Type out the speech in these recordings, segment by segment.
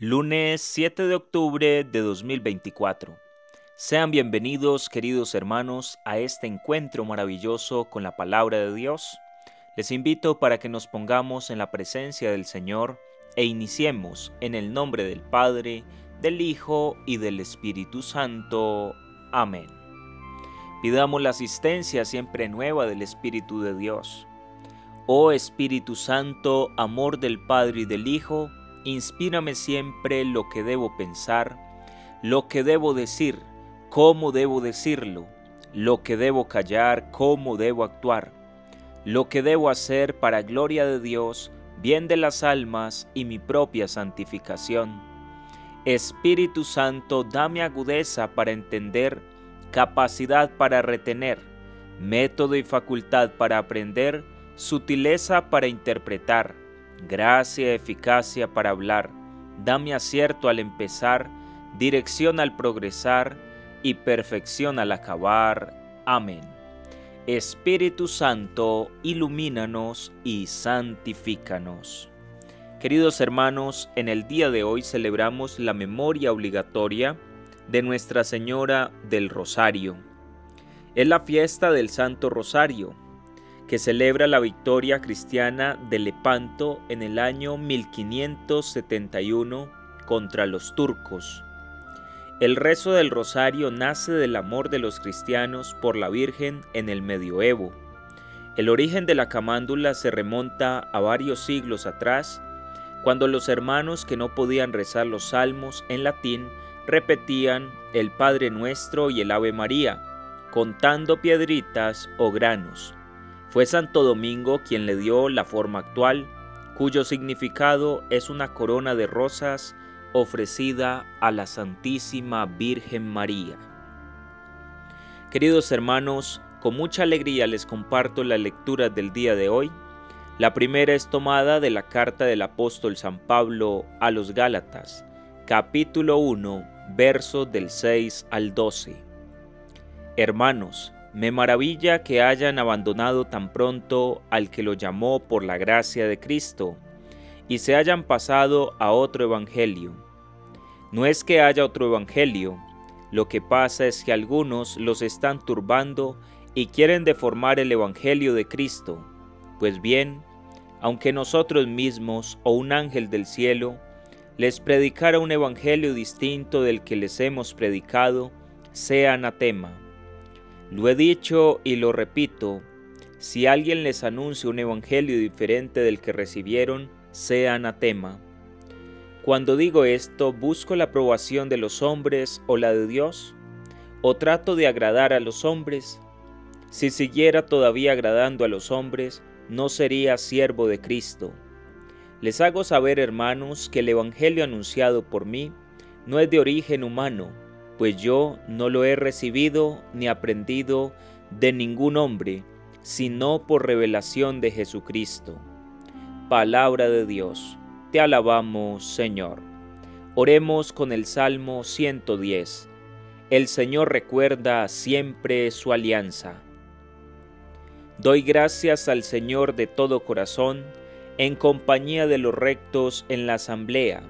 Lunes 7 de octubre de 2024. Sean bienvenidos, queridos hermanos, a este encuentro maravilloso con la palabra de Dios. Les invito para que nos pongamos en la presencia del Señor e iniciemos en el nombre del Padre, del Hijo y del Espíritu Santo. Amén. Pidamos la asistencia siempre nueva del Espíritu de Dios. Oh Espíritu Santo, amor del Padre y del Hijo, inspírame siempre lo que debo pensar, lo que debo decir, cómo debo decirlo, lo que debo callar, cómo debo actuar, lo que debo hacer para gloria de Dios, bien de las almas y mi propia santificación. Espíritu Santo, dame agudeza para entender, capacidad para retener, método y facultad para aprender, sutileza para interpretar, gracia, eficacia para hablar, dame acierto al empezar, dirección al progresar y perfección al acabar. Amén. Espíritu Santo, ilumínanos y santifícanos. Queridos hermanos, en el día de hoy celebramos la memoria obligatoria de Nuestra Señora del Rosario. Es la fiesta del Santo Rosario, que celebra la victoria cristiana de Lepanto en el año 1571 contra los turcos. El rezo del rosario nace del amor de los cristianos por la Virgen en el medioevo. El origen de la camándula se remonta a varios siglos atrás, cuando los hermanos que no podían rezar los salmos en latín repetían el Padre Nuestro y el Ave María, contando piedritas o granos. Fue Santo Domingo quien le dio la forma actual, cuyo significado es una corona de rosas ofrecida a la Santísima Virgen María. Queridos hermanos, con mucha alegría les comparto la lectura del día de hoy. La primera es tomada de la carta del apóstol San Pablo a los Gálatas, capítulo 1, versos del 6 al 12. Hermanos, me maravilla que hayan abandonado tan pronto al que lo llamó por la gracia de Cristo y se hayan pasado a otro evangelio. No es que haya otro evangelio, lo que pasa es que algunos los están turbando y quieren deformar el evangelio de Cristo. Pues bien, aunque nosotros mismos o un ángel del cielo les predicara un evangelio distinto del que les hemos predicado, sea anatema. Lo he dicho y lo repito, si alguien les anuncia un evangelio diferente del que recibieron, sea anatema. Cuando digo esto, ¿busco la aprobación de los hombres o la de Dios? ¿O trato de agradar a los hombres? Si siguiera todavía agradando a los hombres, no sería siervo de Cristo. Les hago saber, hermanos, que el evangelio anunciado por mí no es de origen humano, pues yo no lo he recibido ni aprendido de ningún hombre, sino por revelación de Jesucristo. Palabra de Dios, te alabamos, Señor. Oremos con el Salmo 110. El Señor recuerda siempre su alianza. Doy gracias al Señor de todo corazón, en compañía de los rectos en la asamblea.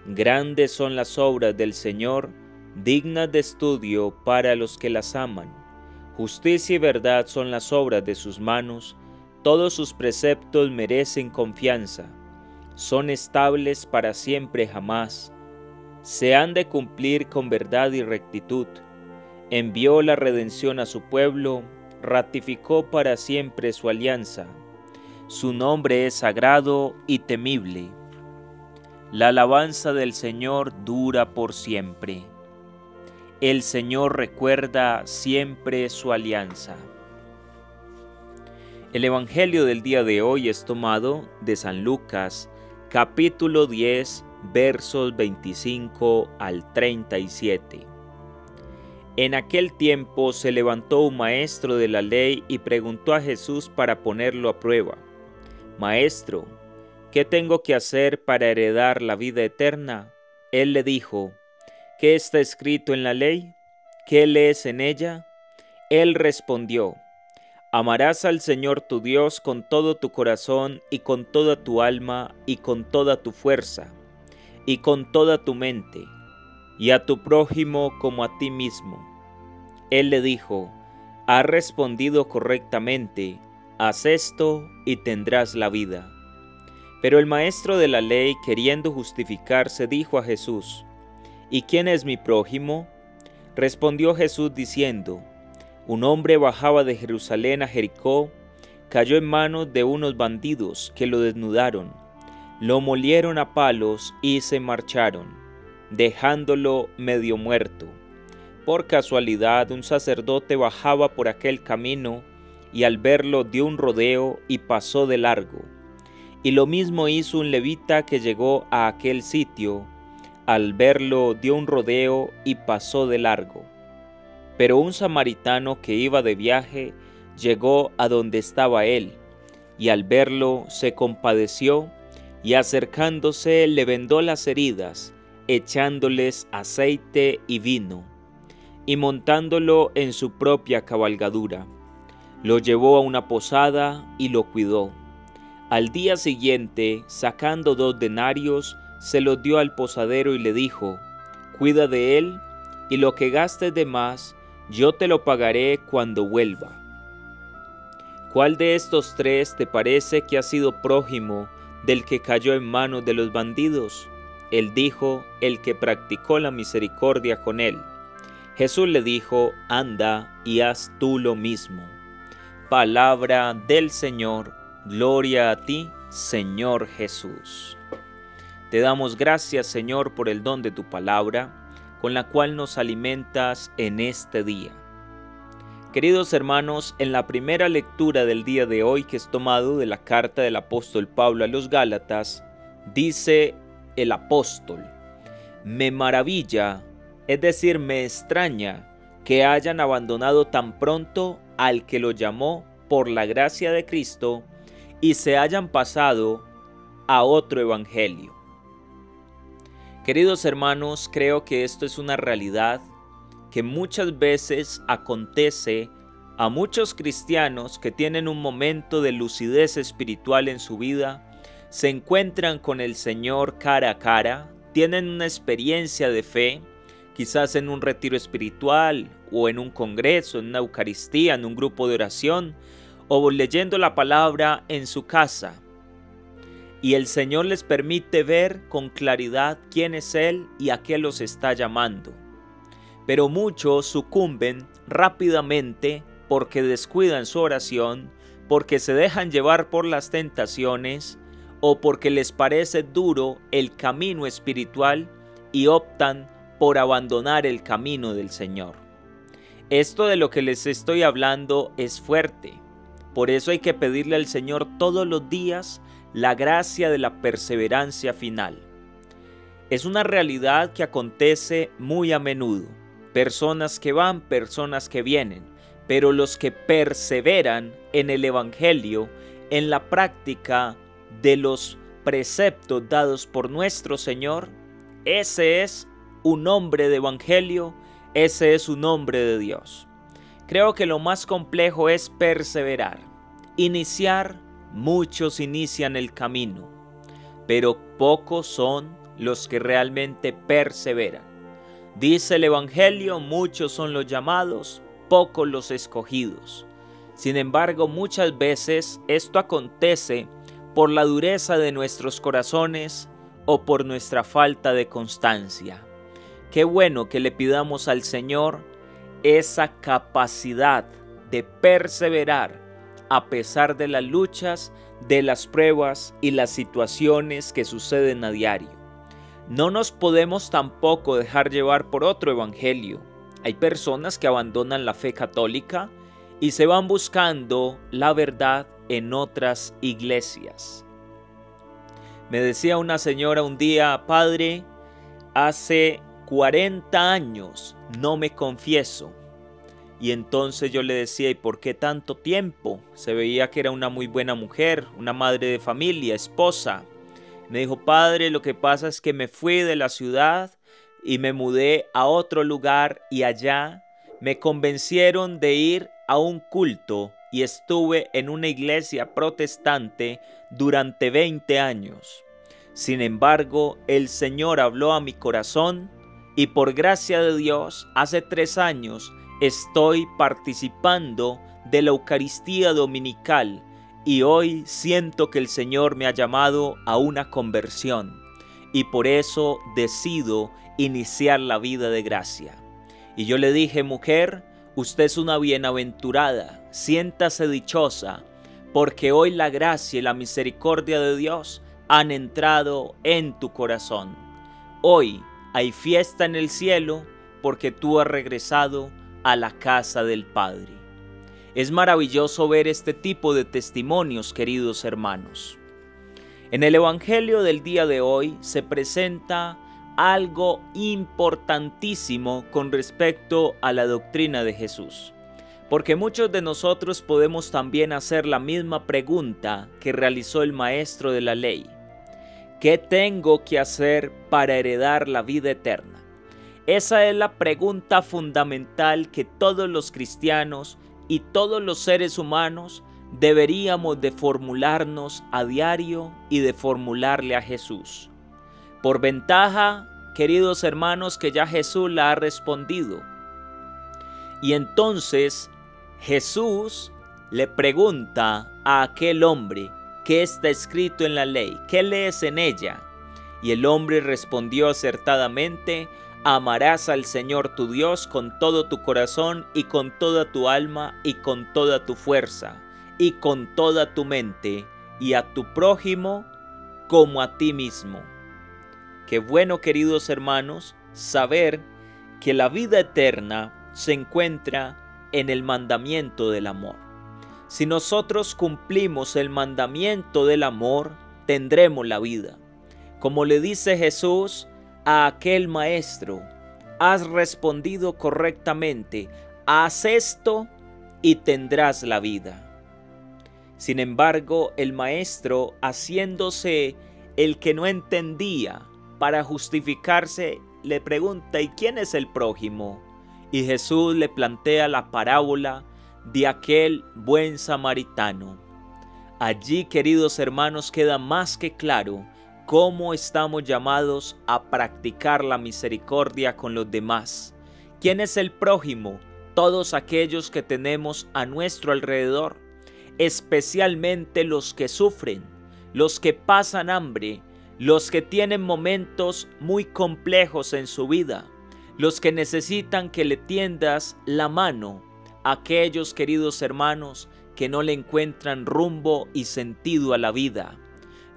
Grandes son las obras del Señor, dignas de estudio para los que las aman. Justicia y verdad son las obras de sus manos, todos sus preceptos merecen confianza, son estables para siempre jamás. Se han de cumplir con verdad y rectitud. Envió la redención a su pueblo, ratificó para siempre su alianza. Su nombre es sagrado y temible. La alabanza del Señor dura por siempre. El Señor recuerda siempre su alianza. El Evangelio del día de hoy es tomado de San Lucas, capítulo 10, versos 25 al 37. En aquel tiempo se levantó un maestro de la ley y preguntó a Jesús para ponerlo a prueba: Maestro, ¿qué tengo que hacer para heredar la vida eterna? Él le dijo: ¿Qué está escrito en la ley? ¿Qué lees en ella? Él respondió: Amarás al Señor tu Dios con todo tu corazón y con toda tu alma y con toda tu fuerza, y con toda tu mente, y a tu prójimo como a ti mismo. Él le dijo: has respondido correctamente, haz esto y tendrás la vida. Pero el maestro de la ley, queriendo justificarse, dijo a Jesús: ¿y quién es mi prójimo? Respondió Jesús diciendo: un hombre bajaba de Jerusalén a Jericó, cayó en manos de unos bandidos que lo desnudaron, lo molieron a palos y se marcharon, dejándolo medio muerto. Por casualidad, un sacerdote bajaba por aquel camino y al verlo dio un rodeo y pasó de largo. Y lo mismo hizo un levita que llegó a aquel sitio, al verlo dio un rodeo y pasó de largo. Pero un samaritano que iba de viaje llegó a donde estaba él, y al verlo se compadeció, y acercándose le vendó las heridas, echándoles aceite y vino, y montándolo en su propia cabalgadura, lo llevó a una posada y lo cuidó. Al día siguiente, sacando 2 denarios, se los dio al posadero y le dijo: cuida de él, y lo que gastes de más, yo te lo pagaré cuando vuelva. ¿Cuál de estos 3 te parece que ha sido prójimo del que cayó en manos de los bandidos? Él dijo: el que practicó la misericordia con él. Jesús le dijo: anda y haz tú lo mismo. Palabra del Señor. Gloria a ti, Señor Jesús. Te damos gracias, Señor, por el don de tu palabra, con la cual nos alimentas en este día. Queridos hermanos, en la primera lectura del día de hoy, que es tomado de la carta del apóstol Pablo a los Gálatas, dice el apóstol: me maravilla, es decir, me extraña que hayan abandonado tan pronto al que lo llamó por la gracia de Cristo y se hayan pasado a otro evangelio. Queridos hermanos, creo que esto es una realidad que muchas veces acontece a muchos cristianos que tienen un momento de lucidez espiritual en su vida, se encuentran con el Señor cara a cara, tienen una experiencia de fe, quizás en un retiro espiritual o en un congreso, en una Eucaristía, en un grupo de oración o leyendo la palabra en su casa. Y el Señor les permite ver con claridad quién es Él y a qué los está llamando. Pero muchos sucumben rápidamente porque descuidan su oración, porque se dejan llevar por las tentaciones o porque les parece duro el camino espiritual y optan por abandonar el camino del Señor. Esto de lo que les estoy hablando es fuerte. Por eso hay que pedirle al Señor todos los días la gracia de la perseverancia final. Es una realidad que acontece muy a menudo. Personas que van, personas que vienen. Pero los que perseveran en el Evangelio, en la práctica de los preceptos dados por nuestro Señor, ese es un hombre de Evangelio, ese es un hombre de Dios. Creo que lo más complejo es perseverar. Iniciar, muchos inician el camino, pero pocos son los que realmente perseveran. Dice el Evangelio: muchos son los llamados, pocos los escogidos. Sin embargo, muchas veces esto acontece por la dureza de nuestros corazones o por nuestra falta de constancia. Qué bueno que le pidamos al Señor esa capacidad de perseverar a pesar de las luchas, de las pruebas y las situaciones que suceden a diario. No nos podemos tampoco dejar llevar por otro evangelio. Hay personas que abandonan la fe católica y se van buscando la verdad en otras iglesias. Me decía una señora un día: padre, hace 40 años no me confieso. Y entonces yo le decía: ¿y por qué tanto tiempo? Se veía que era una muy buena mujer, una madre de familia, esposa. Me dijo: padre, lo que pasa es que me fui de la ciudad y me mudé a otro lugar y allá me convencieron de ir a un culto y estuve en una iglesia protestante durante 20 años. Sin embargo, el Señor habló a mi corazón y por gracia de Dios, hace 3 años estoy participando de la Eucaristía Dominical y hoy siento que el Señor me ha llamado a una conversión y por eso decido iniciar la vida de gracia. Y yo le dije: mujer, usted es una bienaventurada, siéntase dichosa, porque hoy la gracia y la misericordia de Dios han entrado en tu corazón. Hoy hay fiesta en el cielo porque tú has regresado a la casa del Padre. Es maravilloso ver este tipo de testimonios, queridos hermanos. En el Evangelio del día de hoy se presenta algo importantísimo con respecto a la doctrina de Jesús, porque muchos de nosotros podemos también hacer la misma pregunta que realizó el maestro de la ley: ¿qué tengo que hacer para heredar la vida eterna? Esa es la pregunta fundamental que todos los cristianos y todos los seres humanos deberíamos de formularnos a diario y de formularle a Jesús. Por ventaja, queridos hermanos, que ya Jesús la ha respondido. Y entonces Jesús le pregunta a aquel hombre: ¿qué está escrito en la ley? ¿Qué lees en ella? Y el hombre respondió acertadamente: amarás al Señor tu Dios con todo tu corazón y con toda tu alma y con toda tu fuerza y con toda tu mente, y a tu prójimo como a ti mismo. Qué bueno, queridos hermanos, saber que la vida eterna se encuentra en el mandamiento del amor. Si nosotros cumplimos el mandamiento del amor, tendremos la vida. Como le dice Jesús a aquel maestro: has respondido correctamente, haz esto y tendrás la vida. Sin embargo, el maestro, haciéndose el que no entendía, para justificarse, le pregunta: ¿y quién es el prójimo? Y Jesús le plantea la parábola de aquel buen samaritano. Allí, queridos hermanos, queda más que claro cómo estamos llamados a practicar la misericordia con los demás. ¿Quién es el prójimo? Todos aquellos que tenemos a nuestro alrededor, especialmente los que sufren, los que pasan hambre, los que tienen momentos muy complejos en su vida, los que necesitan que le tiendas la mano, aquellos, queridos hermanos, que no le encuentran rumbo y sentido a la vida,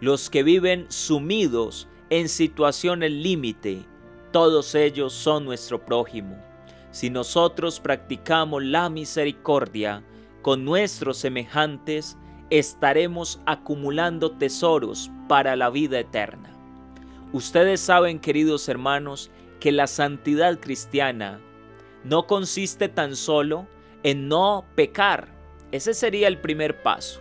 los que viven sumidos en situaciones límite. Todos ellos son nuestro prójimo. Si nosotros practicamos la misericordia con nuestros semejantes, estaremos acumulando tesoros para la vida eterna. Ustedes saben, queridos hermanos, que la santidad cristiana no consiste tan solo en no pecar. Ese sería el primer paso.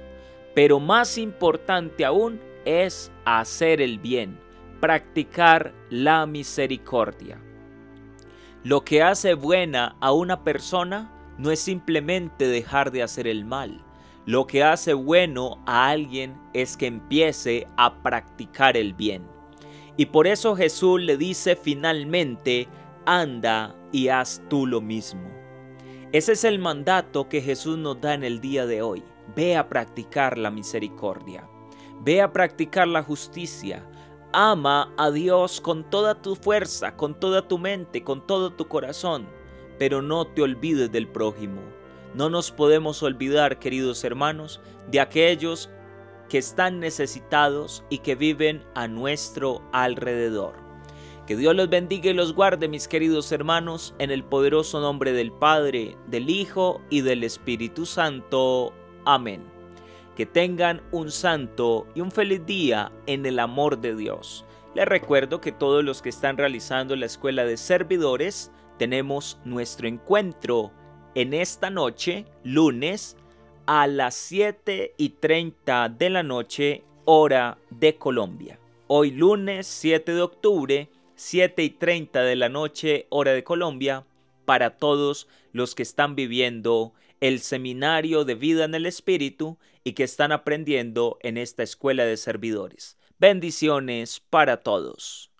Pero más importante aún es hacer el bien, practicar la misericordia. Lo que hace buena a una persona no es simplemente dejar de hacer el mal. Lo que hace bueno a alguien es que empiece a practicar el bien. Y por eso Jesús le dice finalmente: anda y haz tú lo mismo. Ese es el mandato que Jesús nos da en el día de hoy. Ve a practicar la misericordia. Ve a practicar la justicia. Ama a Dios con toda tu fuerza, con toda tu mente, con todo tu corazón. Pero no te olvides del prójimo. No nos podemos olvidar, queridos hermanos, de aquellos que están necesitados y que viven a nuestro alrededor. Que Dios los bendiga y los guarde, mis queridos hermanos, en el poderoso nombre del Padre, del Hijo y del Espíritu Santo. Amén. Que tengan un santo y un feliz día en el amor de Dios. Les recuerdo que todos los que están realizando la escuela de servidores, tenemos nuestro encuentro en esta noche, lunes, a las 7:30 de la noche, hora de Colombia. Hoy lunes 7 de octubre, 7:30 de la noche, hora de Colombia, para todos los que están viviendo el seminario de vida en el Espíritu y que están aprendiendo en esta escuela de servidores. Bendiciones para todos.